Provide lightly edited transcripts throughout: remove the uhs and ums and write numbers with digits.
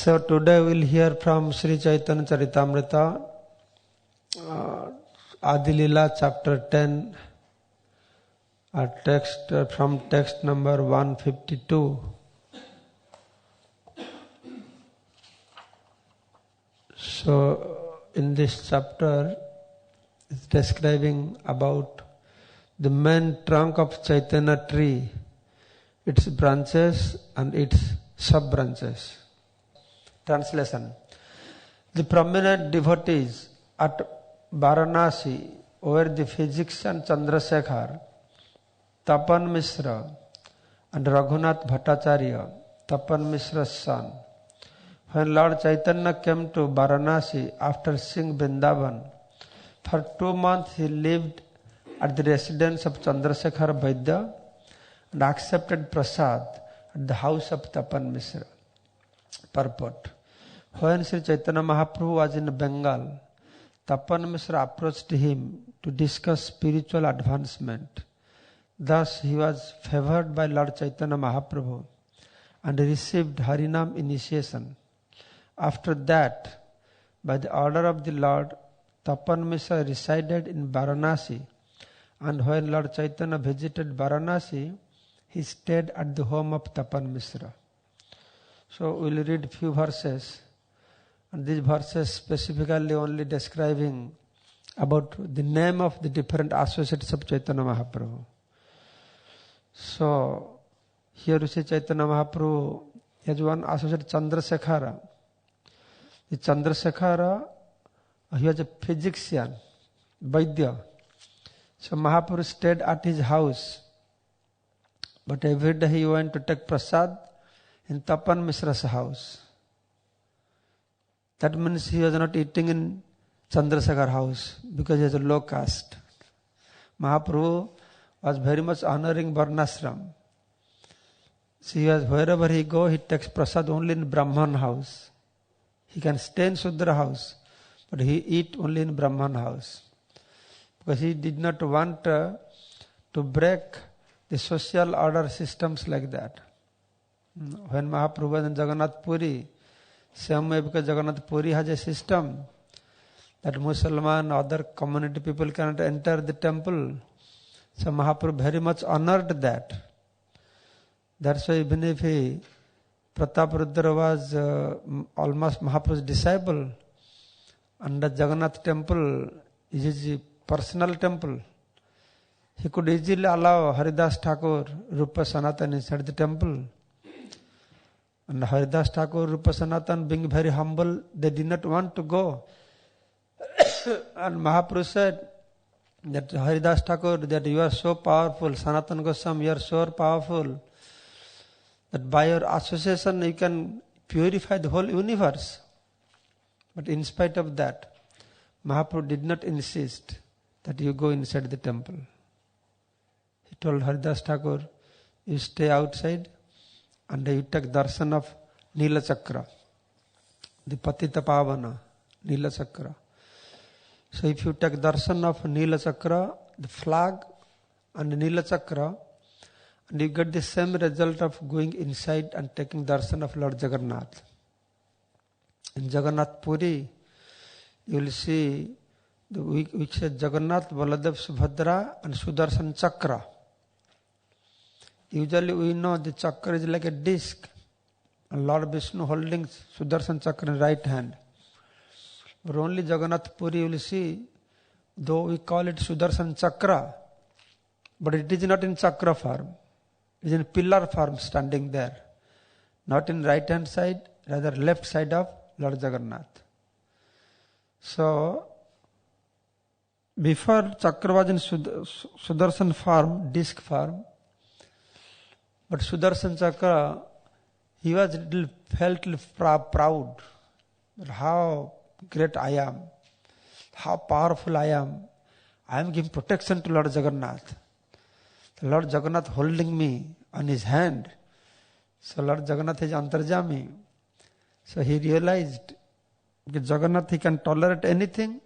So today we'll hear from Sri Chaitanya Charitamrita, Adilila chapter 10, text from text number 152. So in this chapter it's describing about the main trunk of Chaitanya tree, its branches and its sub-branches. Translation. The prominent devotees at Varanasi were the physician Chandrasekhar, Tapan Mishra and Raghunath Bhattacharya, Tapan Mishra's son. When Lord Chaitanya came to Varanasi after seeing Vrindavan, for 2 months he lived at the residence of Chandrasekhar Vaidya and accepted prasad at the house of Tapan Mishra. Purport. When Sri Chaitanya Mahaprabhu was in Bengal, Tapan Mishra approached him to discuss spiritual advancement. Thus he was favored by Lord Chaitanya Mahaprabhu and received Harinam initiation. After that, by the order of the Lord, Tapan Mishra resided in Varanasi, and when Lord Chaitanya visited Varanasi, he stayed at the home of Tapan Mishra. So we will read few verses, and these verses specifically only describing about the name of the different associates of Chaitanya Mahaprabhu. So here we see Chaitanya Mahaprabhu has one associate, Chandrasekhara. The Chandrasekhara, he was a physician, Vaidya. So Mahaprabhu stayed at his house, but every day he went to take prasad in Tapan Mishra's house. That means he was not eating in Chandrasekhar house because he is a low caste. Mahaprabhu was very much honoring Varnashram. So he was, wherever he go, he takes prasad only in Brahman house. He can stay in Sudra house, but he eat only in Brahman house. Because he did not want to break the social order systems like that. When Mahaprabhu was in Jagannath Puri, same way because Jagannath Puri has a system that Muslim, other community people cannot enter the temple. So Mahaprabhu very much honored that. That's why even if Pratap Rudra was almost Mahaprabhu's disciple, and the Jagannath temple is his personal temple, he could easily allow Haridas Thakur, Rupa Sanatan inside the temple. And Haridas Thakur, Rupa Sanatan being very humble, they did not want to go. And Mahaprabhu said that Haridas Thakur, that you are so powerful, Sanatan Goswami, you are so powerful, that by your association you can purify the whole universe. But in spite of that, Mahaprabhu did not insist that you go inside the temple. He told Haridas Thakur, you stay outside and you take darshan of Nila Chakra, the Patita Pavana, Nila Chakra. So if you take darshan of Nila Chakra, the flag and Nila Chakra, and you get the same result of going inside and taking darshan of Lord Jagannath. In Jagannath Puri, you will see which says Jagannath, Baladev, Subhadra and Sudarshan Chakra. Usually we know the chakra is like a disc, and Lord Vishnu holding Sudarshan Chakra in right hand. But only Jagannath Puri you will see, though we call it Sudarshan Chakra, but it is not in chakra form. It is in pillar form standing there. Not in right hand side, rather left side of Lord Jagannath. So, before chakra was in Sudarshan form, disc form, but Sudarshan Chakra, he was felt proud. How great I am, how powerful I am. I am giving protection to Lord Jagannath. The Lord Jagannath holding me on his hand. So Lord Jagannath is Antarjami. So he realized that Jagannath, he can tolerate anything,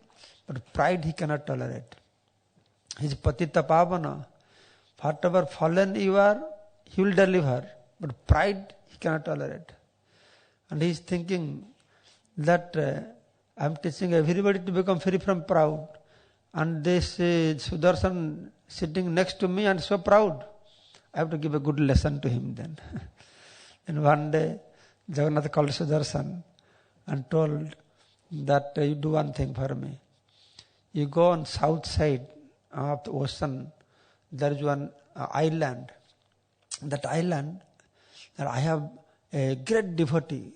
but pride he cannot tolerate. He is Patita Pavana. Whatever fallen you are, he will deliver. But pride he cannot tolerate. And he is thinking that I am teaching everybody to become free from proud. And this Sudarshan sitting next to me and so proud. I have to give a good lesson to him then. And one day, Jagannath called Sudarshan and told that you do one thing for me. You go on south side of the ocean, there is one island. That island, that I have a great devotee,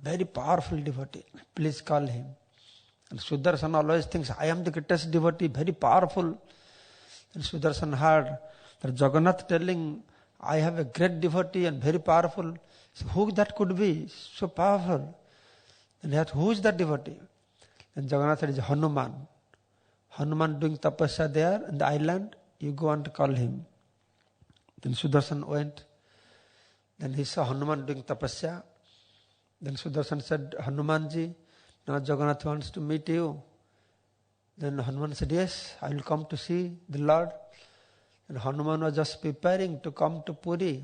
very powerful devotee. Please call him. And Sudarshan always thinks, I am the greatest devotee, very powerful. And Sudarshan heard that Jagannath telling, I have a great devotee and very powerful. So who that could be? So powerful. And he asked, who is that devotee? And Jagannath said, is Hanuman. Hanuman doing tapasya there in the island. You go and call him. Then Sudarshan went. Then he saw Hanuman doing tapasya. Then Sudarshan said, Hanumanji, now Jagannath wants to meet you. Then Hanuman said, yes, I will come to see the Lord. And Hanuman was just preparing to come to Puri.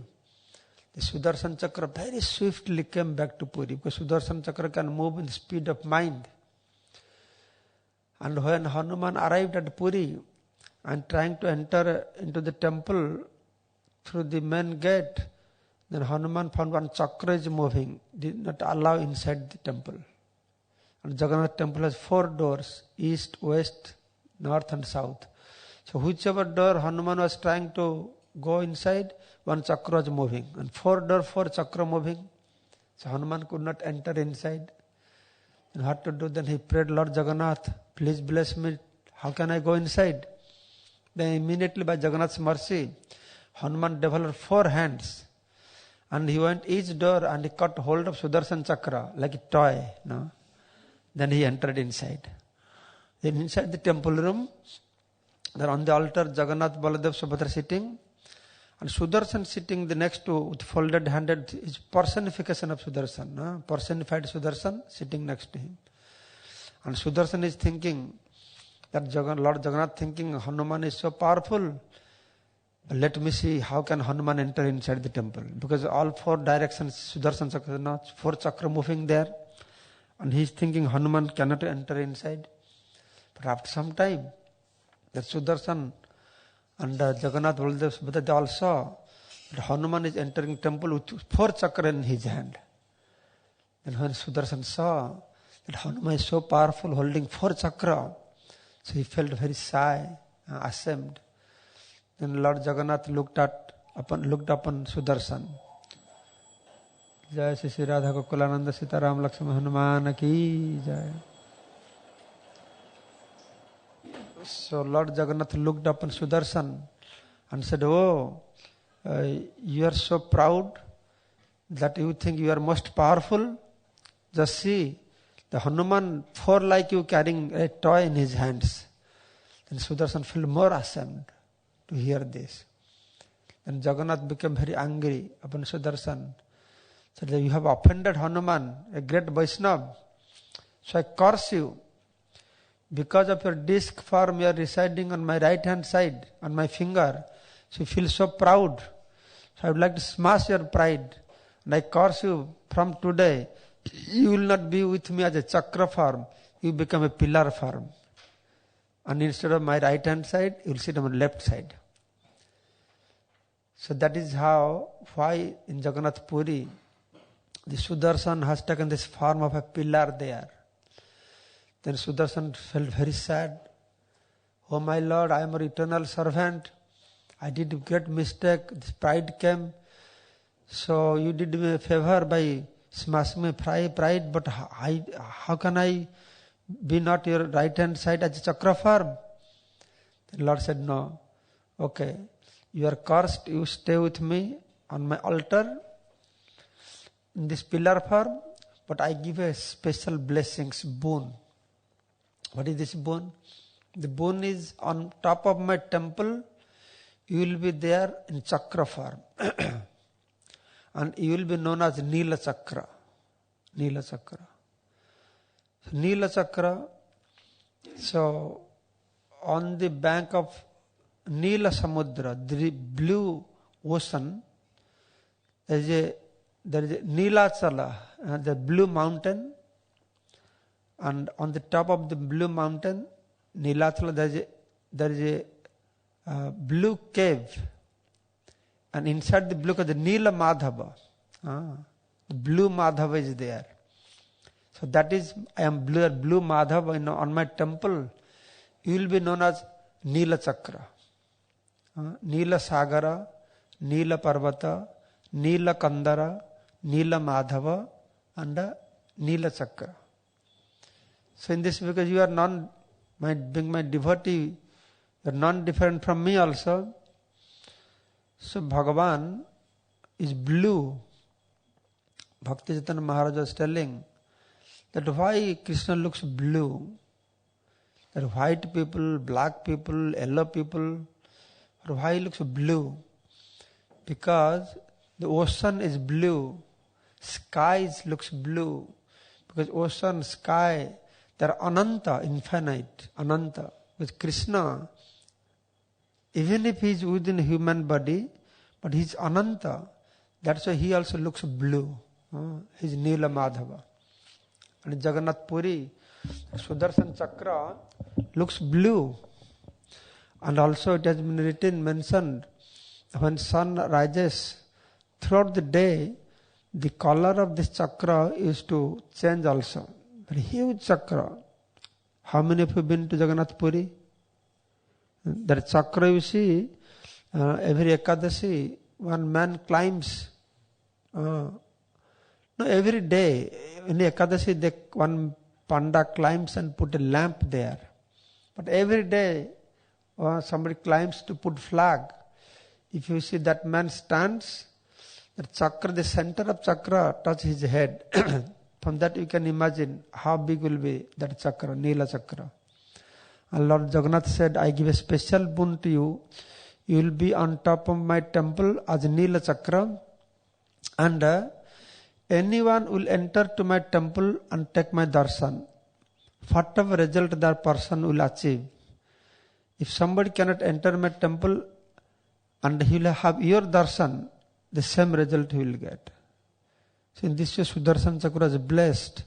The Sudarshan Chakra very swiftly came back to Puri, because Sudarshan Chakra can move in the speed of mind. And when Hanuman arrived at Puri and trying to enter into the temple through the main gate, then Hanuman found one chakra is moving, did not allow inside the temple. And Jagannath temple has 4 doors, east, west, north and south. So whichever door Hanuman was trying to go inside, one chakra was moving. And 4 doors, 4 chakra moving. So Hanuman could not enter inside. And what to do? Then he prayed, Lord Jagannath, please bless me. How can I go inside? Then immediately by Jagannath's mercy, Hanuman developed 4 hands. And he went each door and he caught hold of Sudarshan Chakra like a toy. No? Then he entered inside. Then inside the temple room, there on the altar, Jagannath, Baladev, Subhadra sitting. And Sudarshan sitting the next to, with folded handed, is personification of Sudarshan. No? Personified Sudarshan sitting next to him. And Sudarshan is thinking, that Lord Jagannath thinking, Hanuman is so powerful. Let me see how can Hanuman enter inside the temple. Because all 4 directions, Sudarshan Chakra, 4 chakra moving there. And he is thinking Hanuman cannot enter inside. But after some time, that Sudarshan and Jagannath Baladev Subhadra, they all saw that Hanuman is entering temple with 4 chakra in his hand. And when Sudarshan saw that Hanuman is so powerful, holding 4 chakra, so he felt very shy, ashamed. Then Lord Jagannath looked upon Sudarshan. Jai Shri Radha Gokulananda Sita Ram Lakshmana Hanuman ki Jai. So Lord Jagannath looked upon Sudarshan and said, oh, you are so proud that you think you are most powerful. Just see, the Hanuman 4 like you carrying a toy in his hands. Then Sudarshan felt more ashamed to hear this. Then Jagannath became very angry upon Sudarshan. Said that you have offended Hanuman, a great Vaishnava. So I curse you. Because of your disc form, you are residing on my right hand side, on my finger. So you feel so proud. So I would like to smash your pride. And I curse you from today. You will not be with me as a chakra form. You become a pillar form. And instead of my right hand side, you will sit on my left side. So that is why in Jagannath Puri, the Sudarshan has taken this form of a pillar there. Then Sudarshan felt very sad. Oh my Lord, I am your eternal servant. I did a great mistake. This pride came. So you did me a favor by smashing my pride. But how can I be not your right hand side as a chakra form? The Lord said, no. Okay, you are cursed. You stay with me on my altar in this pillar form. But I give a special blessings, boon. What is this boon? The boon is on top of my temple, you will be there in chakra form. And you will be known as Nila Chakra. Nila Chakra. So, Nila Chakra, so on the bank of Nila Samudra, the blue ocean, there is a Nilachala, the blue mountain, and on the top of the blue mountain, Nilathala, there is a blue cave, and inside the blue cave, the Nila Madhava. The blue Madhava is there. So that is, I am blue Madhava on my temple. You will be known as Nila Chakra. Nila Sagara, Nila Parvata, Nila Kandara, Nila Madhava, and Nila Chakra. So in this, because you are being my devotee, you are non-different from me also. So Bhagavan is blue. Bhakti Chaitanya Maharaj was telling that why Krishna looks blue. That white people, black people, yellow people, or why he looks blue? Because the ocean is blue, skies looks blue. Because ocean, sky, they are ananta, infinite, ananta. With Krishna, even if he is within human body, but he is ananta, that's why he also looks blue. He is Nila Madhava. And Jagannath Puri, Sudarshan Chakra looks blue. And also it has been written, mentioned, when sun rises throughout the day, the color of this chakra is to change also. Very huge chakra. How many of you have been to Jagannath Puri? That chakra you see, every Ekadashi, one man climbs. No, every day, in Ekadashi, one panda climbs and put a lamp there. But every day, somebody climbs to put flag. If you see that man stands, the chakra, the center of chakra touch his head. From that you can imagine how big will be that chakra, Nila Chakra. And Lord Jagannath said, I give a special boon to you. You will be on top of my temple as Nila Chakra, and anyone will enter to my temple and take my darshan. Whatever result that person will achieve. If somebody cannot enter my temple and he will have your darshan, the same result he will get. So in this way, Sudarshan Chakra is blessed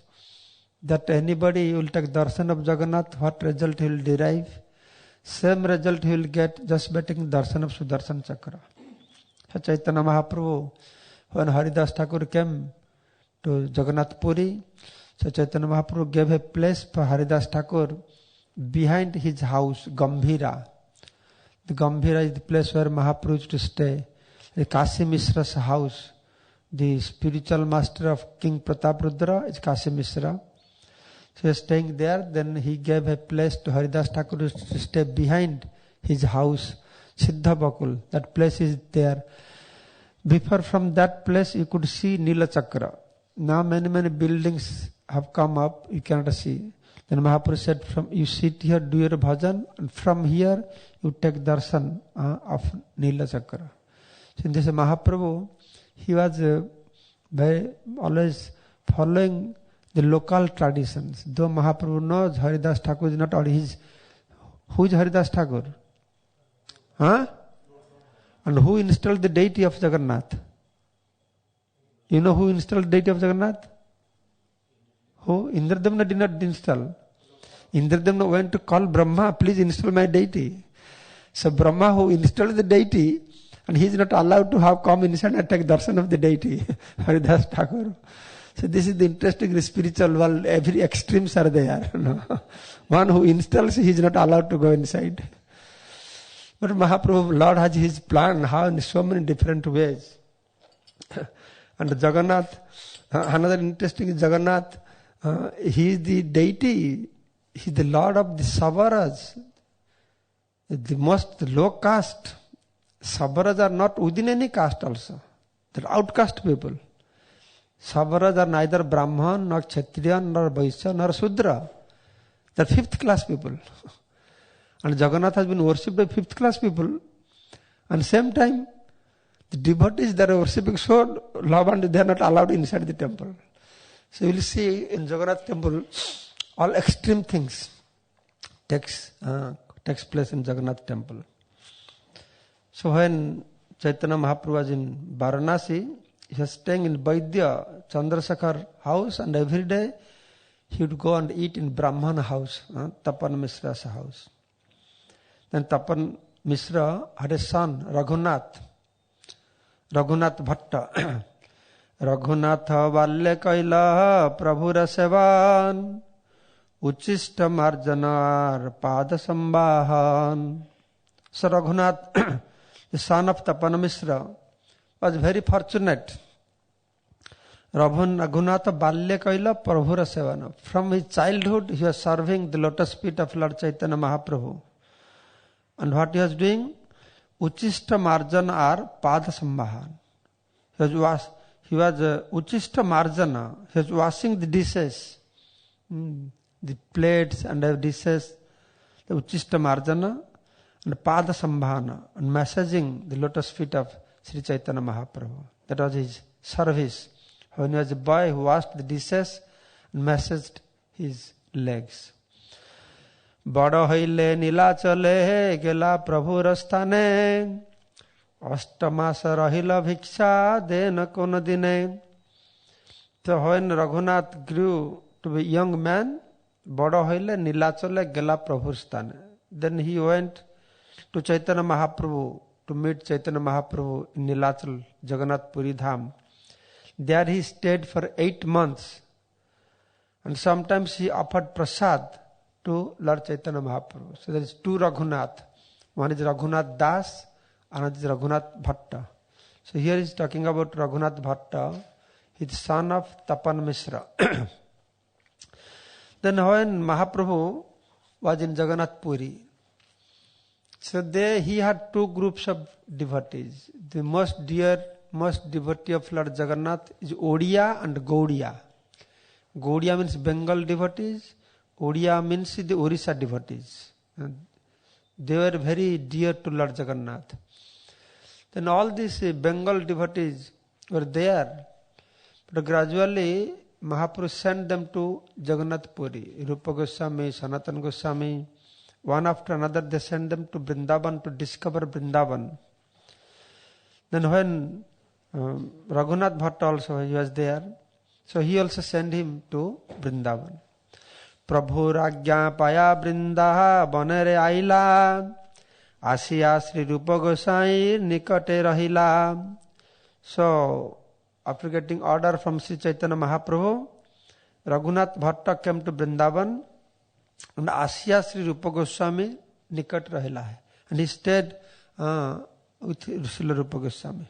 that anybody will take darshan of Jagannath, what result he will derive, same result he will get just by taking darshan of Sudarshan Chakra. So Chaitanya Mahaprabhu, when Haridas Thakur came to Jagannath Puri, so Chaitanya Mahaprabhu gave a place for Haridas Thakur behind his house, Gambhira. The Gambhira is the place where Mahaprabhu used to stay. The Kasi Mishra's house. The spiritual master of King Prataprudra is Kasi Mishra. So he was staying there. Then he gave a place to Haridas Thakur to stay behind his house, Siddha Bakul. That place is there. Before, from that place you could see Nila Chakra. Now many buildings have come up, you cannot see. Then Mahaprabhu said, from you sit here, do your bhajan, and from here you take darshan of Nila Chakra. So in this Mahaprabhu, he was always following the local traditions. Though Mahaprabhu knows Haridas Thakur is not all his. Who is Haridas Thakur? And who installed the deity of Jagannath? You know who installed the deity of Jagannath? Who? Indradamna did not install. Indradamna went to call Brahma, please install my deity. So Brahma, who installed the deity, and he is not allowed to have come inside and take darshan of the deity, Haridas Thakur. So this is the interesting spiritual world. Every extremes are there. One who installs, he is not allowed to go inside. But Mahaprabhu, Lord has his plan, how in so many different ways. And Jagannath, another interesting is Jagannath, he is the deity, he is the Lord of the Savaras, the most low caste. Savaras are not within any caste also. They are outcast people. Savaras are neither Brahman, nor Kshatriya, nor Vaishya, nor Sudra. They are fifth class people. And Jagannath has been worshipped by fifth class people. And same time, the devotees that are worshipping so love and they are not allowed inside the temple. So you will see in Jagannath temple, all extreme things takes place in Jagannath temple. So when Chaitanya Mahaprabhu was in Varanasi, He was staying in Vaidya Chandrasekhar house, and every day he would go and eat in Brahmana house, Tapan Mishra's house. Then Tapan Mishra had a son, Raghunath Bhatta. Raghunath Valle Kaila Prabhura Sevan Uchishta Marjanar Pada Sambahan. So Raghunath, the son of Tapan Mishra, was very fortunate. Raghunath Balya Kaila Prabhura Sevana. From his childhood, he was serving the lotus feet of Lord Chaitanya Mahaprabhu. And what he was doing? Uchishta Marjana or Pada Sambahan. He was Uchishta Marjana. He was washing the dishes, the plates and the dishes, the Uchishta Marjana and Pada Sambhana, and massaging the lotus feet of Sri Chaitanya Mahaprabhu. That was his service. When he was a boy who washed the dishes and massaged his legs. Bada hoile nilachale gela prabhur sthane Ashtamasa rahila bhiksha dena kono dine. So when Raghunath grew to be a young man, Bada hoile nilachale gela prabhur sthane. Then he went to Chaitanya Mahaprabhu to meet Chaitanya Mahaprabhu in Nilachal, Jagannath Puri Dham. There he stayed for 8 months, and sometimes he offered prasad to Lord Chaitanya Mahaprabhu. So there is two Raghunath. One is Raghunath Das, another is Raghunath Bhatta. So here he is talking about Raghunath Bhatta, his son of Tapan Mishra. Then when Mahaprabhu was in Jagannath Puri, so there he had two groups of devotees. The most devotee of Lord Jagannath is Odia and Gaudiya. Gaudiya means Bengal devotees. Odia means the Orissa devotees. They were very dear to Lord Jagannath. Then all these Bengal devotees were there. But gradually Mahaprabhu sent them to Jagannath Puri. Rupa Goswami, Sanatana Goswami. One after another they sent them to Vrindavan to discover Vrindavan. Then when Raghunath Bhatta also, he was there. So he also sent him to Vrindavan. Prabhu Ragya Paya Vrindaha Banere Aila Asiya Sri Rupa Gosai Nikate Rahila. So after getting order from Sri Chaitanya Mahaprabhu, Raghunath Bhatta came to Vrindavan, and Asiya Sri Rupa Goswami Nikat Rahila hai. And he stayed with Srila Rupa Goswami.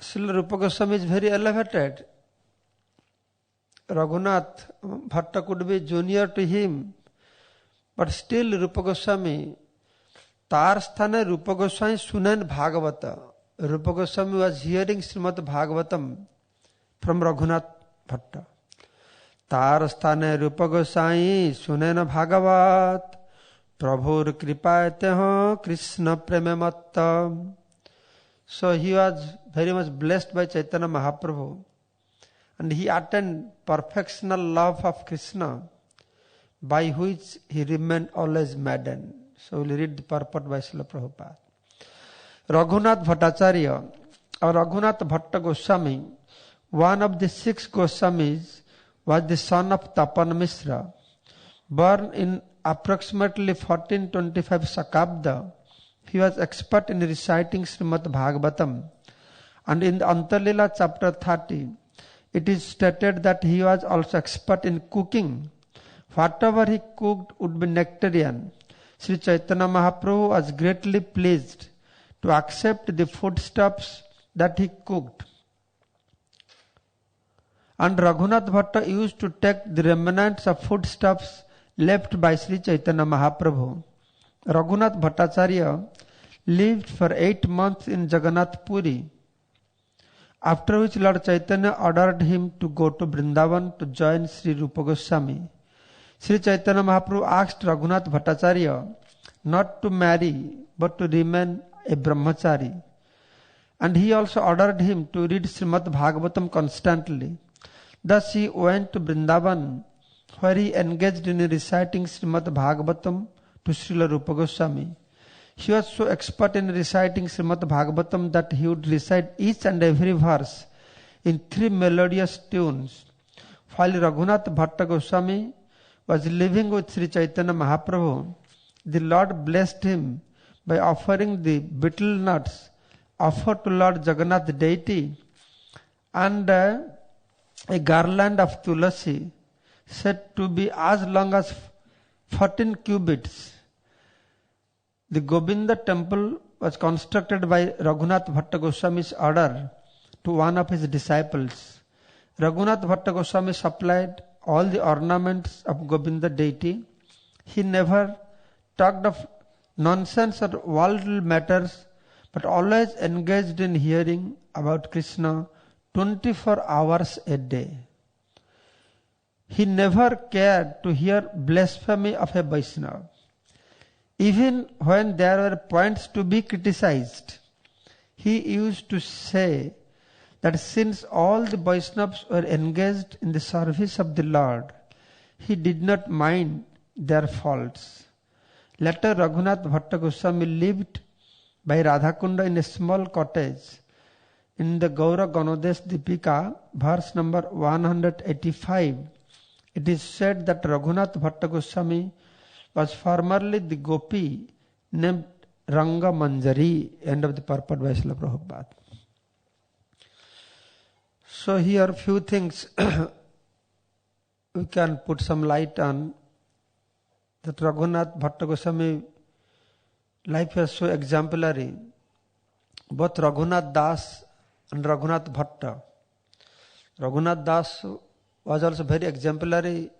Srila Rupa Goswami is very elevated. Raghunath Bhatta could be junior to him, but still Rupa Goswami, Tar sthane Rupa Goswami sunen Bhagavata. Rupa Goswami was hearing Srimad Bhagavatam from Raghunath Bhatta. Tar sthane Rupa Goswami sunen Bhagavat Prabhur kripayate ho Krishna preme matta. So he was very much blessed by Chaitanya Mahaprabhu, and he attained perfectional love of Krishna, by which he remained always maddened. So we'll read the purport by Srila Prabhupada. Raghunath Bhattacharya or Raghunath Bhatta Goswami, one of the 6 Goswamis, was the son of Tapan Mishra. Born in approximately 1425 Sakabda, he was expert in reciting Srimad Bhagavatam, and in the Antarlila chapter 30, it is stated that he was also expert in cooking. Whatever he cooked would be nectarian. Sri Chaitanya Mahaprabhu was greatly pleased to accept the foodstuffs that he cooked. And Raghunath Bhatta used to take the remnants of foodstuffs left by Sri Chaitanya Mahaprabhu. Raghunath Bhattacharya lived for 8 months in Jagannath Puri, after which Lord Chaitanya ordered him to go to Vrindavan to join Sri Rupa Goswami. Sri Chaitanya Mahaprabhu asked Raghunath Bhattacharya not to marry but to remain a brahmachari. And he also ordered him to read Srimad Bhagavatam constantly. Thus he went to Vrindavan, where he engaged in reciting Srimad Bhagavatam to Srila Rupa Goswami. He was so expert in reciting Srimad Bhagavatam that he would recite each and every verse in 3 melodious tunes. While Raghunath Bhatta Goswami was living with Sri Chaitanya Mahaprabhu, the Lord blessed him by offering the betel nuts offered to Lord Jagannath deity and a garland of tulasi said to be as long as 14 cubits. The Govinda temple was constructed by Raghunath Bhatta Goswami's order to one of his disciples. Raghunath Bhatta Goswami supplied all the ornaments of Govinda deity. He never talked of nonsense or worldly matters, but always engaged in hearing about Krishna 24 hours a day. He never cared to hear blasphemy of a Vaishnava. Even when there were points to be criticized, he used to say that since all the Vaishnavas were engaged in the service of the Lord, he did not mind their faults. Later, Raghunath Bhatta Goswami lived by Radhakunda in a small cottage. In the Gaura Ganodesh Dipika, verse number 185, it is said that Raghunath Bhatta Goswami was formerly the gopi named Ranga Manjari. End of the purport by Srila Prabhupada. So here few things we can put some light on. That Raghunath Bhatta Goswami life was so exemplary. Both Raghunath Das and Raghunath Bhatta. Raghunath Das was also very exemplary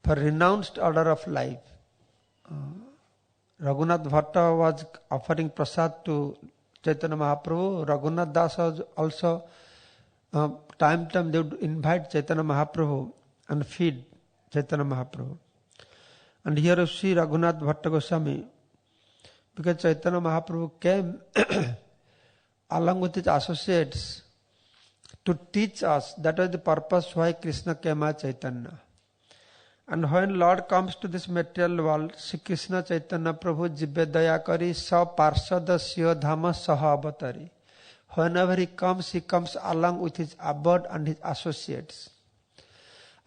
for renounced order of life. Raghunath Bhatta was offering prasad to Chaitanya Mahaprabhu. Raghunath Das was also time they would invite Chaitanya Mahaprabhu and feed Chaitanya Mahaprabhu. And here you see Raghunath Bhatta Goswami, because Chaitanya Mahaprabhu came along with his associates to teach us. That was the purpose why Krishna came as Chaitanya. And when Lord comes to this material world, Shri Krishna Chaitanya Prabhu Jibbe Daya Kari Sa Parsada Siya Dhama Saha Avatari. Whenever he comes along with his abode and his associates.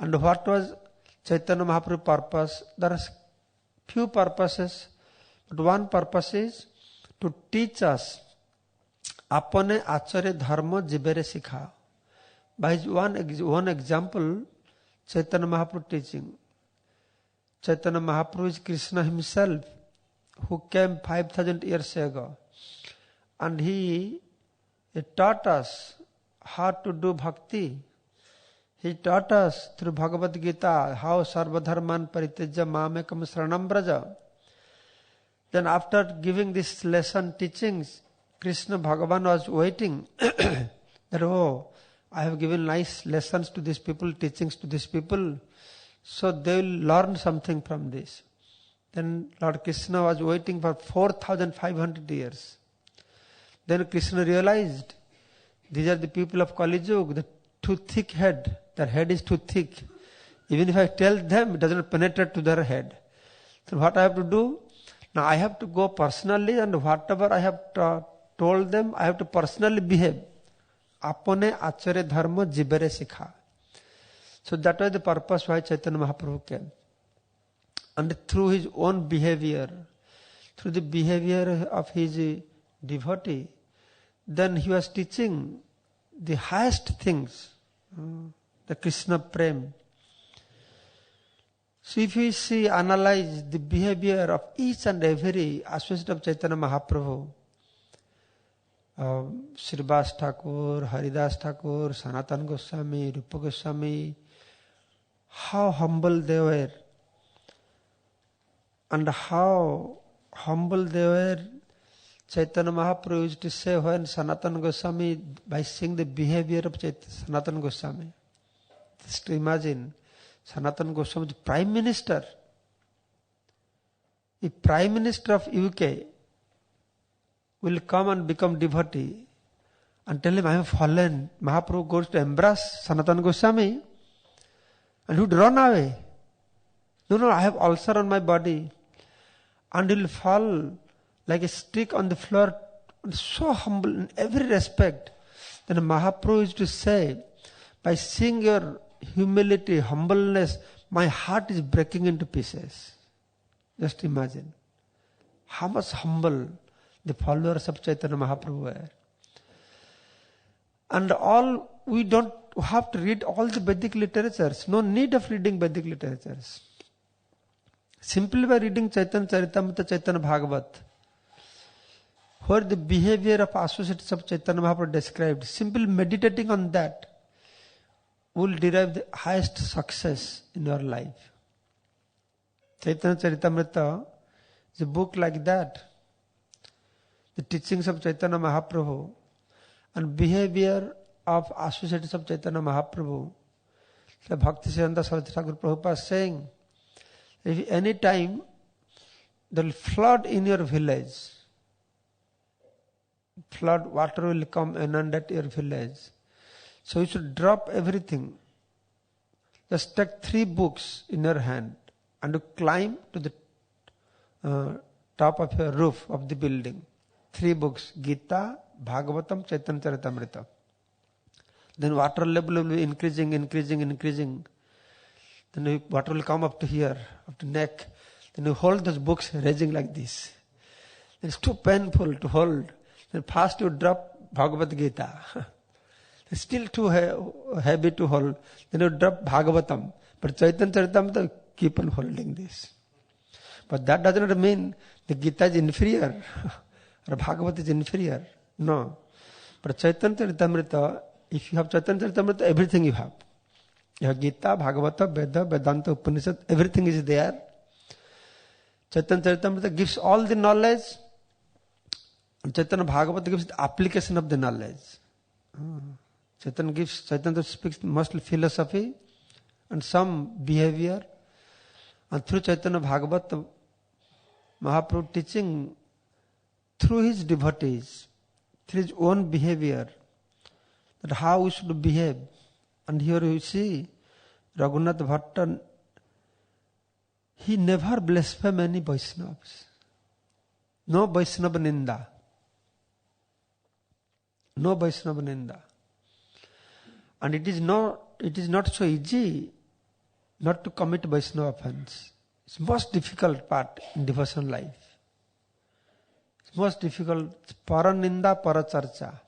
And what was Chaitanya Mahaprabhu's purpose? There are few purposes, but one purpose is to teach us apane acharya dharma jibere sikha. By one example, Chaitanya Mahaprabhu teaching. Chaitanya Mahaprabhu is Krishna himself, who came 5,000 years ago. And he taught us how to do bhakti. He taught us through Bhagavad Gita how sarvadharman paritejya mamekam saranam braja. Then after giving this lesson teachings, Krishna Bhagavan was waiting that, I have given nice lessons to these people, teachings to these people, so they will learn something from this. Then Lord Krishna was waiting for 4,500 years. Then Krishna realized, these are the people of Kali Yuga, the too thick head. Their head is too thick. Even if I tell them, it doesn't penetrate to their head. So what I have to do? Now I have to go personally, and whatever I have told them, I have to personally behave. Apane acharya dharma jibere sikha. So that was the purpose why Chaitanya Mahaprabhu came. And through his own behavior, through the behavior of his devotee, then he was teaching the highest things, the Krishna Prem. So if we analyze the behavior of each and every associate of Chaitanya Mahaprabhu, Srivas Thakur, Haridas Thakur, Sanatana Goswami, Rupa Goswami, how humble they were. And how humble they were, Chaitanya Mahaprabhu used to say when Sanatana Goswami, by seeing the behavior of Sanatana Goswami, just to imagine, Sanatana Goswami, the Prime Minister, the Prime Minister of UK will come and become devotee and tell him, I have fallen. Mahaprabhu goes to embrace Sanatana Goswami and he would run away. No, I have ulcer on my body. And he will fall like a stick on the floor, so humble in every respect. Then Mahaprabhu used to say, by seeing your humility, humbleness, my heart is breaking into pieces. Just imagine how much humble the followers of Chaitanya Mahaprabhu were. And we don't have to read all the Vedic literatures. No need of reading Vedic literatures. Simply by reading Chaitanya Charitamrita, Chaitanya Bhagavat, where the behavior of associates of Chaitanya Mahaprabhu described, simply meditating on that will derive the highest success in your life. Chaitanya Charitamrita is a book like that. The teachings of Chaitanya Mahaprabhu and behavior of associates of Chaitanya Mahaprabhu. So Bhakti Siddhanta Saraswati Thakur Prabhupada is saying, if any time there will flood in your village, flood, water will come and inundate your village. So you should drop everything. Just take 3 books in your hand and you climb to the top of your roof of the building. 3 books, Gita, Bhagavatam, Chaitanya Charitamrita. Then water level will be increasing. Then water will come up to here, up to neck. Then you hold those books raising like this. It's too painful to hold. Then first you drop Bhagavad Gita. It's still too heavy to hold. Then you drop Bhagavatam. But Chaitanya Charitamrita, keep on holding this. But that does not mean the Gita is inferior or Bhagavad is inferior. No. But Chaitanya Charitamrita, if you have Chaitanya Charitamrita, everything you have. You have Gita, Bhagavata, Veda, Vedanta, Upanishad, everything is there. Chaitanya Charitamrita gives all the knowledge. And Chaitanya Bhagavata gives the application of the knowledge. Chaitanya speaks mostly philosophy and some behavior. And through Chaitanya Bhagavata, Mahaprabhu teaching through his devotees, through his own behavior, that how we should behave. And here you see, Raghunath Bhatta, he never blasphemed any Vaishnavas. No Vaishnava Ninda. No Vaishnava Ninda. And it is not so easy not to commit Vaishnava offense. It's most difficult part in devotion life. It's most difficult, para ninda, para charcha.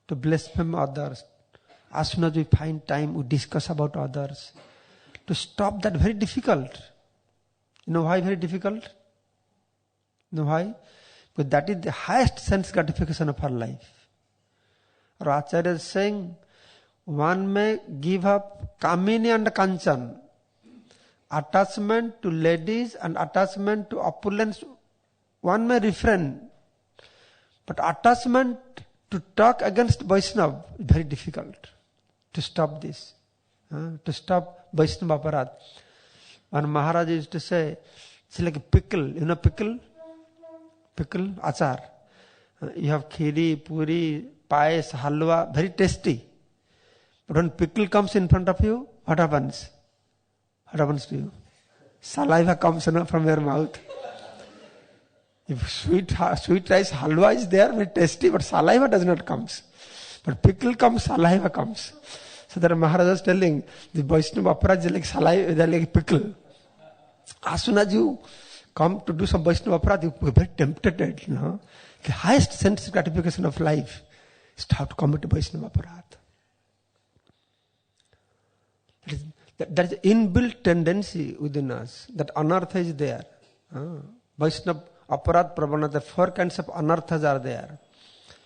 To blaspheme others. As soon as we find time, we discuss about others. To stop that, very difficult. You know why very difficult? You know why? Because that is the highest sense gratification of our life. Our Acharya is saying, one may give up Kamini and Kanchan, attachment to ladies and attachment to opulence. One may refrain. But attachment to talk against Vaishnava is very difficult. To stop this. To stop Vaishnava aparat. And Maharaj used to say, it's like a pickle. You know pickle? Pickle, achar. You have khiri, puri, payas, halwa, very tasty. But when pickle comes in front of you, what happens? What happens to you? Saliva comes from your mouth. If sweet rice halwa is there, very tasty, but saliva does not come. But pickle comes, saliva comes. So that Maharaj was telling, the Vaishnava aparat is like saliva, they are like pickle. As soon as you come to do some Vaishnava aparat, you are very tempted. You know? The highest sense gratification of life is to have to commit Vaishnava aparat. That is inbuilt tendency within us, that anartha is there. Vaishnava aparat pravanata, 4 kinds of anarthas are there.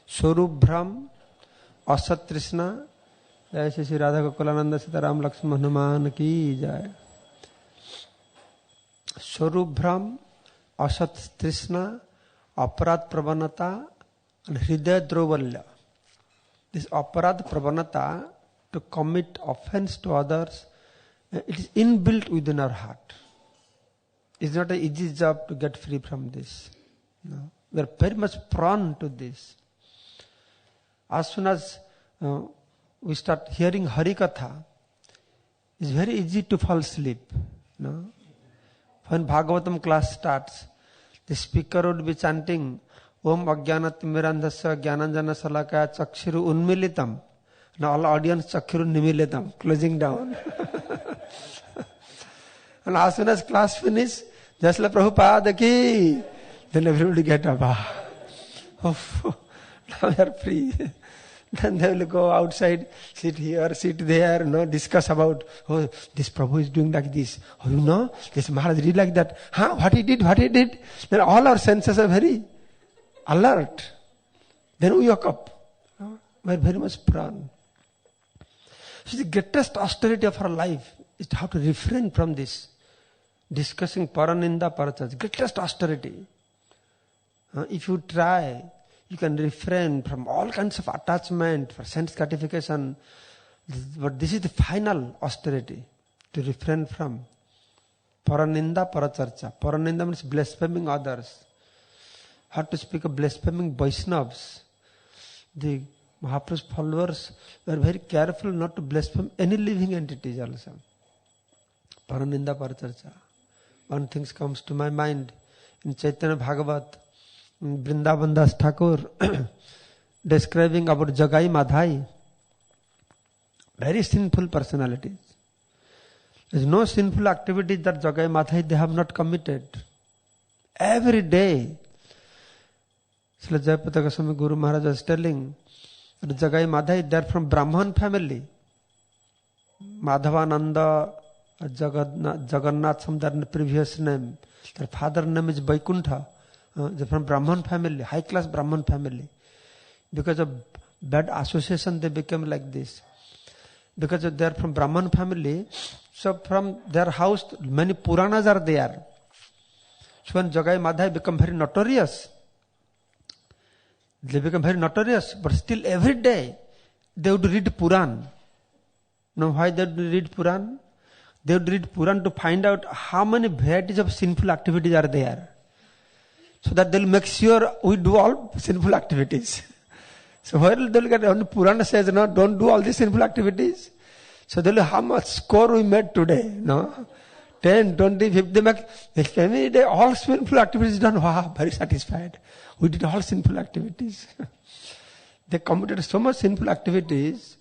Swarup Bhram, Asat Trishna, Jai Shri Radha Gokulananda Sitaram Lakshman Hanuman ki jai. Swarup Bhram, Asat Trishna, Aparat Pravanata, and Hridaya Drovalya. This Aparat Pravanata, to commit offense to others, it is inbuilt within our heart. It's not an easy job to get free from this. No. We are very much prone to this. As soon as we start hearing Harikatha, it's very easy to fall asleep. No? When Bhagavatam class starts, The speaker would be chanting, Om Ajnanatimirandhasya Jnananjana Salakaya Chakshiru Unmilitam. Now all audience Chakshiru Nimilitam, closing down. And as soon as class finish, just like Prabhupada ki, then everybody get up. Oh, now we are free. Then they will go outside, sit here, sit there, discuss about, oh, this Prabhu is doing like this. Oh, this Maharaj did like that. Huh? What he did? Then all our senses are very alert. Then we wake up. We are very much prone. So the greatest austerity of our life is how to refrain from this. Discussing Paraninda Parachaj. Greatest austerity. If you try, you can refrain from all kinds of attachment for sense gratification. But this is the final austerity. To refrain from Paraninda Paracharcha. Paraninda means blaspheming others. How to speak of blaspheming Vaishnavas. The Mahaprabhu's followers were very careful not to blaspheme any living entities also. Paraninda Paracharcha. One thing comes to my mind. In Chaitanya Bhagavat, Vrindavan Das Thakur describing about Jagai Madhai. Very sinful personalities. There is no sinful activity that Jagai Madhai they have not committed. Every day. Srila Jayapata Goswami Guru Maharaj was telling that Jagai Madhai, they are from Brahman family. Madhavananda, Jagannath, some their previous name. Their father name is Vaikuntha. They're from Brahman family, high class Brahman family. Because of bad association, they became like this. Because they are from Brahman family, so from their house, many Puranas are there. So when Jagai Madhai become very notorious, but still every day they would read Puran. Now why they would read Puran? They would read Puran to find out how many varieties of sinful activities are there. So that they will make sure we do all sinful activities. So where they will get, only Purana says, no, don't do all these sinful activities. So they will how much score we made today, no? 10, 20, 50, every day all sinful activities done, wow, very satisfied. We did all sinful activities. They committed so much sinful activities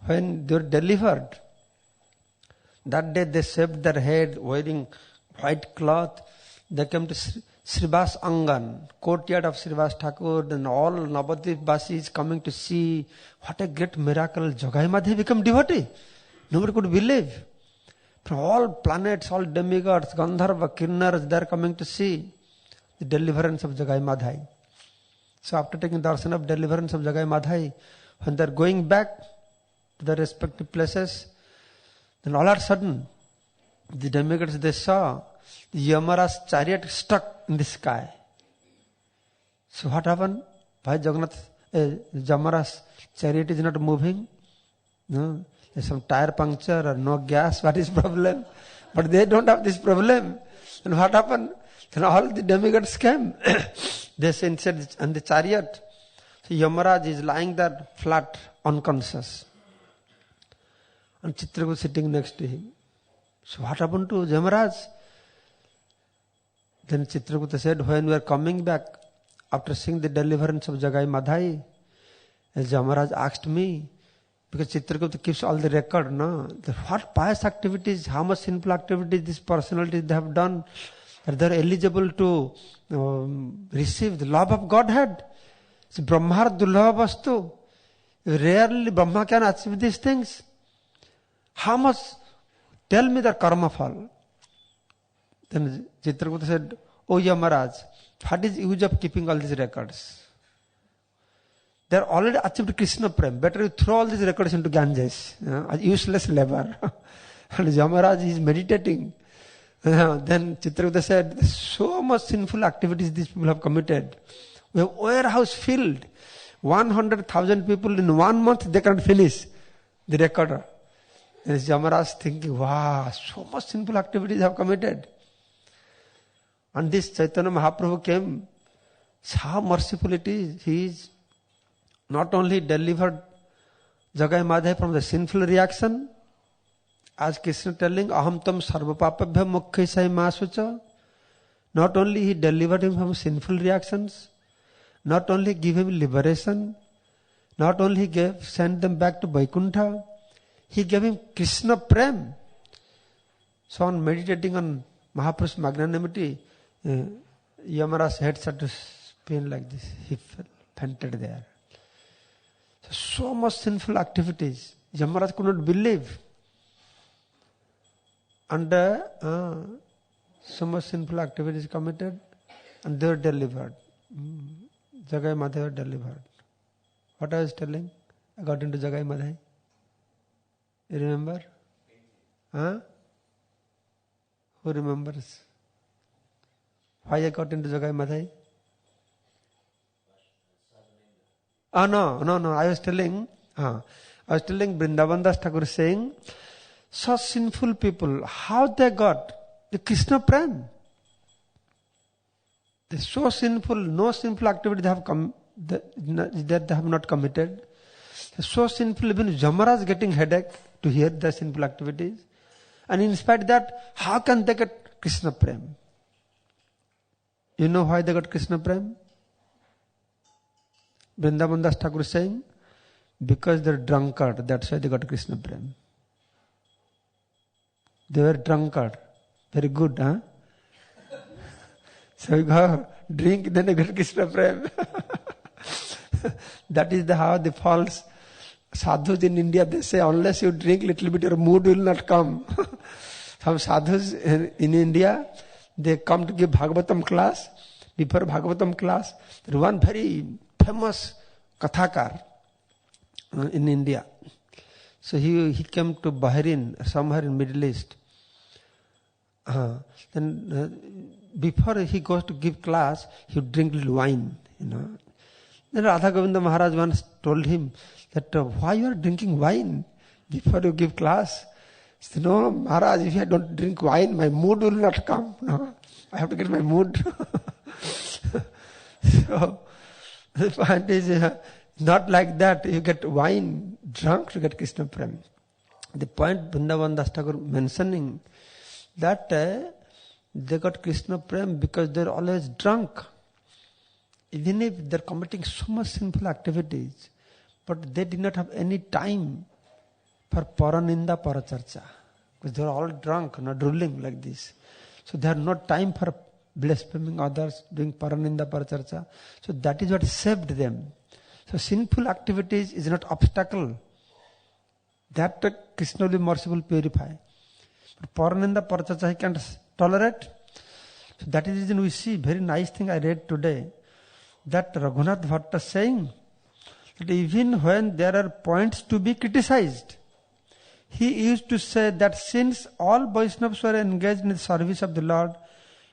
when they were delivered. That day they shaved their head wearing white cloth. They came to Srivas Angan, courtyard of Srivas Thakur, then all Navadvip Vasis coming to see what a great miracle. Jagai Madhai become devotee. Nobody could believe. From all planets, all demigods, Gandharva, Kinnars, they are coming to see the deliverance of Jagai Madhai. So after taking darshan of deliverance of Jagai Madhai, when they are going back to their respective places, then all of a sudden, the demigods they saw the Yamara's chariot stuck in the sky. So what happened? Why Yamara's chariot is not moving? No, there's some tire puncture or no gas. What is problem? But they don't have this problem. And what happened? Then all the demigods came. They inside on the chariot. So Yamaraj is lying there flat, unconscious. And Chitrakuta sitting next to him. So what happened to Yamaraj? Then Chitrakuta said, when we are coming back, after seeing the deliverance of Jagai Madhai, as Yamaraj asked me, because Chitrakuta keeps all the record, no? What pious activities, how much sinful activities these personalities they have done, that they are eligible to receive the love of Godhead. It's Brahmar Dulabha Vastu. Rarely Brahma can achieve these things. How much? Tell me the karma fall. Then Chitrakuta said, Oh Yamaraj, what is the use of keeping all these records? They are already achieved Krishna Prem. Better you throw all these records into Ganges. Useless labor. And Yamaraj is meditating. Then Chitrakuta said, so much sinful activities these people have committed. We have warehouse filled. 100,000 people in 1 month, they cannot finish the record. And Yamaraj thinking, wow, so much sinful activities have committed. And this Chaitanya Mahaprabhu came. How merciful it is. He is not only delivered Jagai Madhai from the sinful reaction, as Krishna telling, Aham tam sarva papabhya mukkhai sai masucha, Not only he delivered him from sinful reactions, not only give him liberation, not only he sent them back to Vaikuntha, he gave him Krishna Prem. So on meditating on Mahaprabhu's magnanimity, Yamaraj's head started to spin like this. He fainted there. So much sinful activities. Yamaraj could not believe. And so much sinful activities committed, and they were delivered. Jagai Madhai were delivered. What I was telling? I got into Jagai Madhai. You remember? Huh? Who remembers? Why I got into Jagai Madhai? No. I was telling Vrindavan Das Thakur saying, such sinful people, how they got the Krishna Prem? They're so sinful, no sinful activity they have that they have not committed. They're so sinful, even Yamaraj getting headache to hear the sinful activities. And in spite of that, how can they get Krishna Prem? You know why they got Krishna Prem? Vrindavan Das Thakur is saying, because they're drunkard, that's why they got Krishna Prem. They were drunkard. Very good, huh? So you go drink, then you get Krishna Prem. That is how the false sadhus in India, they say, unless you drink little bit, your mood will not come. Some sadhus in India, they come to give Bhagavatam class. Before Bhagavatam class, there was one very famous Kathakar in India. So he came to Bahrain, somewhere in Middle East. Then before he goes to give class, he would drink little wine, Then Radha Govinda Maharaj once told him that, why you are drinking wine before you give class? He said, no, Maharaj, if I don't drink wine, my mood will not come. No, I have to get my mood. So the point is, not like that. You get wine drunk to get Krishna Prem. The point Vrindavan Das Thakur mentioning that they got Krishna Prem because they're always drunk. Even if they're committing so much sinful activities, but they did not have any time for Paraninda Paracharcha. Because they're all drunk, drooling like this. So they have no time for blaspheming others, doing Paraninda Paracharcha. So that is what saved them. So sinful activities is not obstacle. That Krishna will be merciful, purify. But Paraninda Paracharcha he can't tolerate. So that is the reason we see, very nice thing I read today, that Raghunath Bhatta saying that even when there are points to be criticized, he used to say that since all Vaishnavas were engaged in the service of the Lord,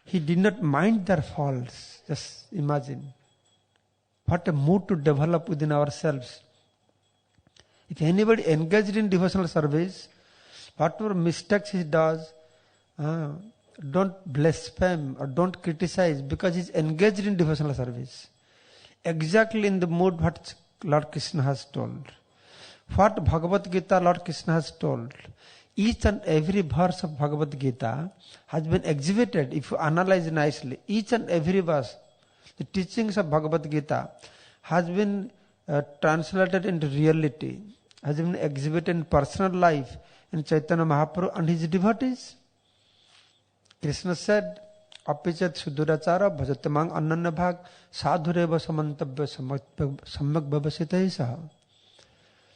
he did not mind their faults. Just imagine. What a mood to develop within ourselves. If anybody engaged in devotional service, whatever mistakes he does, don't blaspheme or don't criticize because he's engaged in devotional service. Exactly in the mood what Lord Krishna has told. What Bhagavad Gita Lord Krishna has told. Each and every verse of Bhagavad Gita has been exhibited, if you analyze nicely. Each and every verse, the teachings of Bhagavad Gita has been translated into reality, has been exhibited in personal life in Chaitanya Mahaprabhu and his devotees. Krishna said, Apichat Sudurachara Bhajatamang Ananya Bhag Sadhureva Samantavya Samyak Bhavasitahi Saha.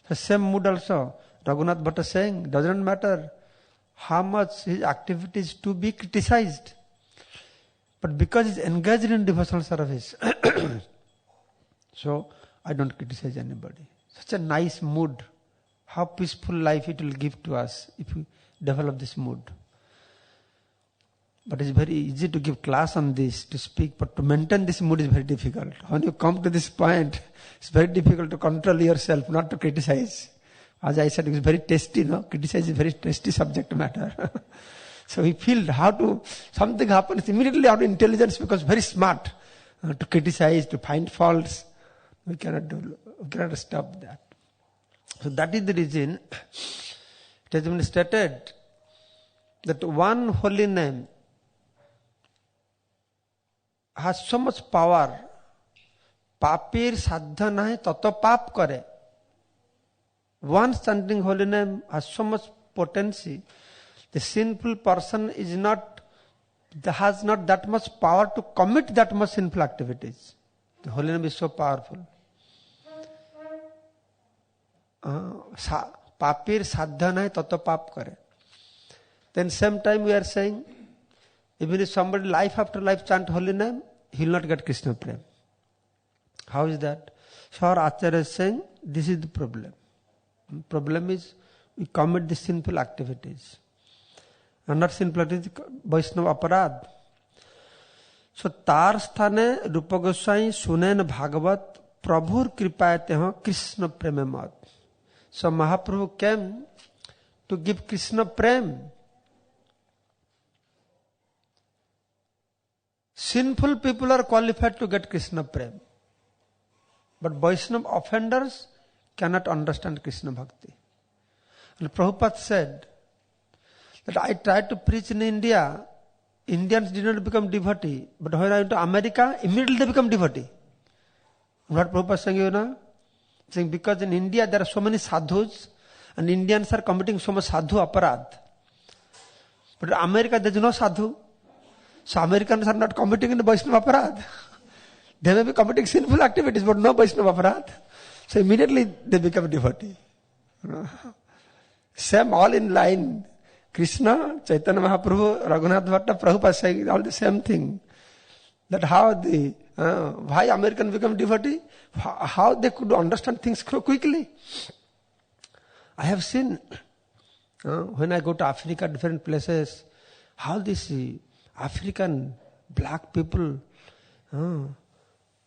The same mood also, Raghunath Bhatta saying, doesn't matter how much his activities to be criticized. But because he's engaged in devotional service, so I don't criticize anybody. Such a nice mood. How peaceful life it will give to us if we develop this mood. But it's very easy to give class on this, to speak, but to maintain this mood is very difficult. When you come to this point, it's very difficult to control yourself, not to criticize. As I said, it's very tasty, Criticize is very tasty subject matter. So we feel how to, something happens, immediately our intelligence becomes very smart. To criticize, to find faults, we cannot stop that. So that is the reason it has been stated that one holy name has so much power. Papir sadha nahi tato pap kare. Once chanting holy name has so much potency. The sinful person has not that much power to commit that much sinful activities. The holy name is so powerful. Papir sadha nahi tato pap kare. Then same time we are saying, even if somebody life after life chant holy name, he will not get Krishna Prem. How is that? So our Acharya is saying, this is the problem. Problem is, we commit the sinful activities. And not sinful activities, Vaishnava aparad. So tar sthane Rupa Goswami sunen Bhagavat Prabhur kripayate Krishna Premamat. So Mahaprabhu came to give Krishna Prem. Sinful people are qualified to get Krishna Prem. But Vaishnava offenders cannot understand Krishna Bhakti. And Prabhupada said that I tried to preach in India, Indians did not become devotee. But when I went to America, immediately they become devotee. What Prabhupada is saying, you know? Saying because in India there are so many sadhus and Indians are committing so much sadhu aparad. But in America there is no sadhu. So Americans are not committing in the Vaishnava aparad. They may be committing sinful activities, but no Vaishnava aparad. So immediately they become devotee. Same, all in line. Krishna, Chaitanya Mahaprabhu, Raghunath Bhatta, Prabhupada saying all the same thing. That how why Americans become devotee? How they could understand things so quickly. I have seen, when I go to Africa, different places, how this African black people,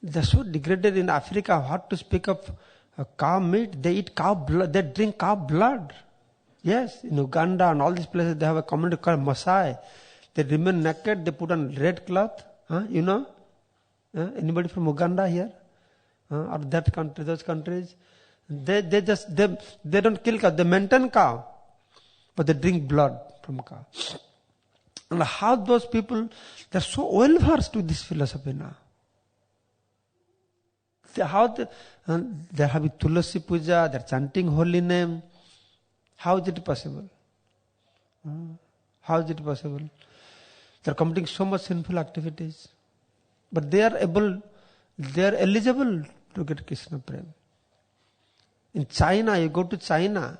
they're so degraded in Africa. What to speak of cow meat? They eat cow blood. They drink cow blood. Yes, in Uganda and all these places, they have a community called Maasai. They remain naked. They put on red cloth. You know? Anybody from Uganda here? Or that country, those countries? They don't kill cow. They maintain cow, but they drink blood from cow. And how those people, they're so well versed with this philosophy now. They're having Tulasi Puja, they're chanting holy name. How is it possible? How is it possible? They're committing so much sinful activities. But they are eligible to get Krishna Prem. In China, you go to China,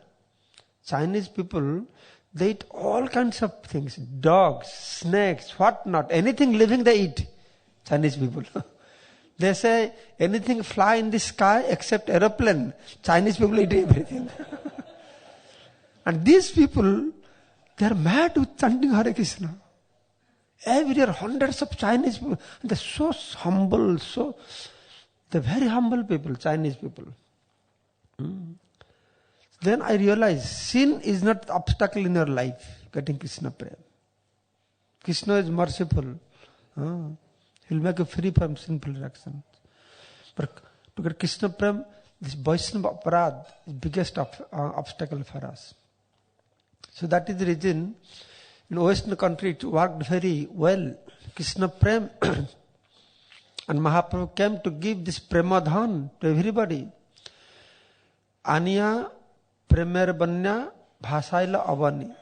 Chinese people, they eat all kinds of things. Dogs, snakes, what not. Anything living they eat. Chinese people. They say anything fly in the sky except aeroplane. Chinese people eat everything. And these people, they are mad with chanting Hare Krishna. Every year, hundreds of Chinese people. They're so humble, they're very humble people, Chinese people. Then I realized sin is not the obstacle in your life, getting Krishna Prem. Krishna is merciful. He'll make you free from sinful actions. But to get Krishna Prem, this Vaishnava aparad is the biggest obstacle for us. So that is the reason in Western country it worked very well. Krishna Prem and Mahaprabhu came to give this Premadhan to everybody. Aniya Premer Banya Bhasaila Avani.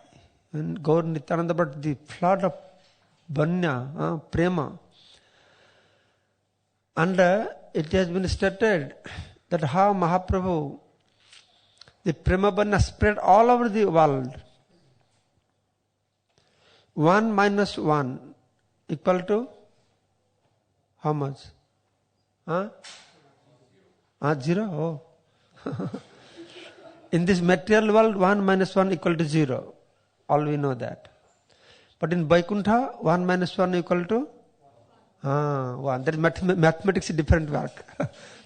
And Gaur Nityananda brought the flood of Banya, Prema. And it has been stated that how Mahaprabhu, the Prema Banya spread all over the world. 1 minus 1 equal to how much? 0? Oh. In this material world, 1 minus 1 equal to 0. All we know that. But in Vaikuntha, 1 minus 1 equal to 1. That is mathematics is different work.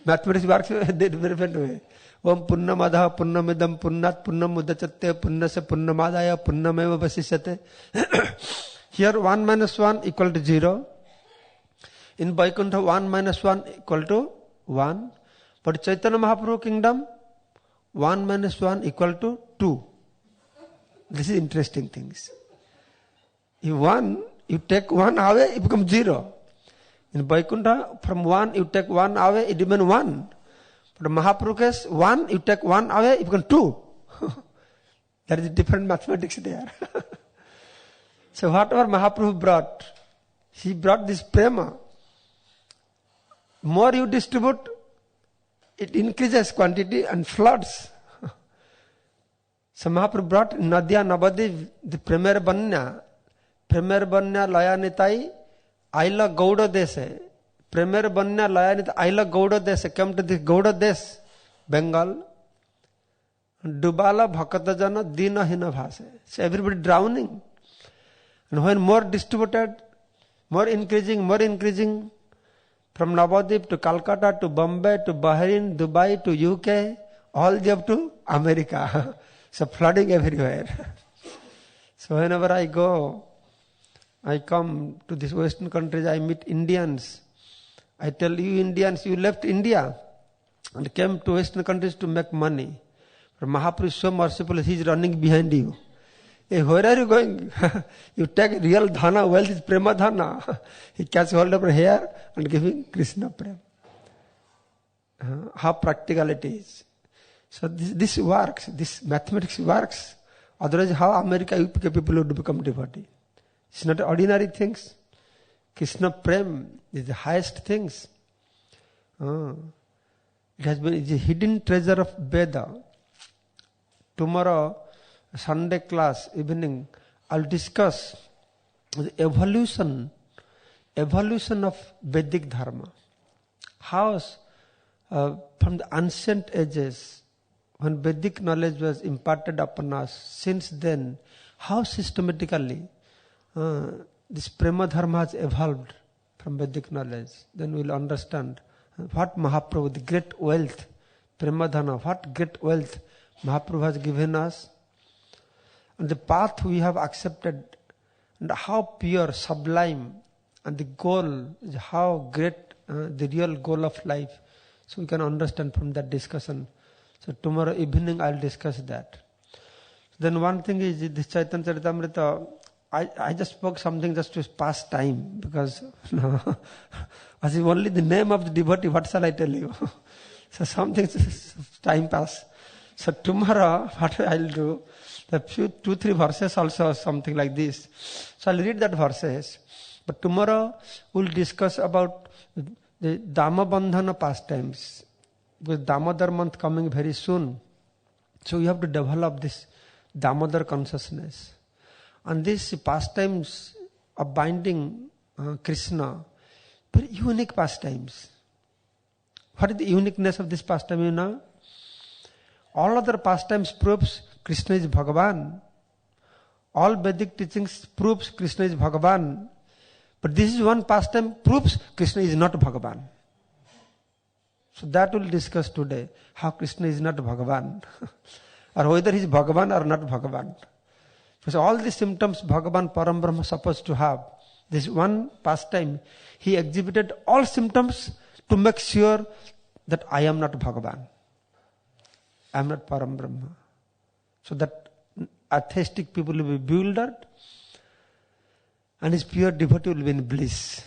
Mathematics works in a different way. Om Punnamadha Punnamidam Punnat Punnam Udachate Punnase Punnamadaya Punnameva Vasisate. Here 1 minus 1 equal to 0. In Vaikuntha 1 minus 1 equal to 1. But Chaitanya Mahaprabhu kingdom 1 minus 1 equal to 2. This is interesting things. You take 1 away, it becomes 0. In Vaikuntha, from one you take one away, it remains one. But Mahaprabhu case, one, you take one away, it becomes two. There is different mathematics there. So whatever Mahaprabhu brought, he brought this prema. More you distribute, it increases quantity and floods. So Mahaprabhu brought Nadya Navadiv, the Premier Banya Laya Nitai, Aila Gauda Dese. Premier Banya Laya Nitai, Aila Gauda Dese, came to this Gauda Des, Bengal. Dubala Bhakatajana Dina Hina Bhase. So everybody drowning. And when more distributed, more increasing, from Navadip to Calcutta to Bombay to Bahrain, Dubai to UK, all the up to America. So flooding everywhere. So whenever I go, I come to these Western countries, I meet Indians. I tell you Indians, you left India and came to Western countries to make money. But Mahaprabhu is so merciful, he is running behind you. Hey, where are you going? You take real dhana, wealth is prema dhana. He catches hold of your hair and giving Krishna prema. How practical it is. So this works, this mathematics works. Otherwise, how America UK people would become devotee? It's not ordinary things. Krishna prem is the highest things. It has been, it's a hidden treasure of Veda. Tomorrow, Sunday class, evening, I'll discuss the evolution of Vedic Dharma. How from the ancient ages, when Vedic knowledge was imparted upon us, since then, how systematically this Prema Dharma has evolved from Vedic knowledge. Then we'll understand what Mahaprabhu, the great wealth, Prema Dharma, what great wealth Mahaprabhu has given us, and the path we have accepted, and how pure, sublime, and the goal is how great the real goal of life. So we can understand from that discussion. So tomorrow evening I'll discuss that. Then one thing is this Chaitanya Charitamrita, I just spoke something just to pass time, because as if only the name of the devotee, what shall I tell you? So something time pass. So tomorrow what I'll do, the few 2-3 verses also, something like this. So I'll read that verses. But tomorrow we'll discuss about the Damabandhana pastimes. Because Damodar month coming very soon. So you have to develop this Damodar consciousness. And these pastimes of binding Krishna, very unique pastimes. What is the uniqueness of this pastime, you know? All other pastimes proves Krishna is Bhagavan. All Vedic teachings proves Krishna is Bhagavan. But this is one pastime proves Krishna is not Bhagavan. So that we'll discuss today. How Krishna is not Bhagavan. Or whether he is Bhagavan or not Bhagavan. Because all the symptoms Bhagavan Param Brahma is supposed to have. This one pastime, he exhibited all symptoms to make sure that I am not Bhagavan. I am not Param Brahma. So that atheistic people will be bewildered and his pure devotee will be in bliss.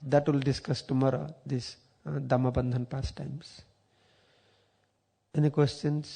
That we'll discuss tomorrow, these Dhammabandhan pastimes. Any questions?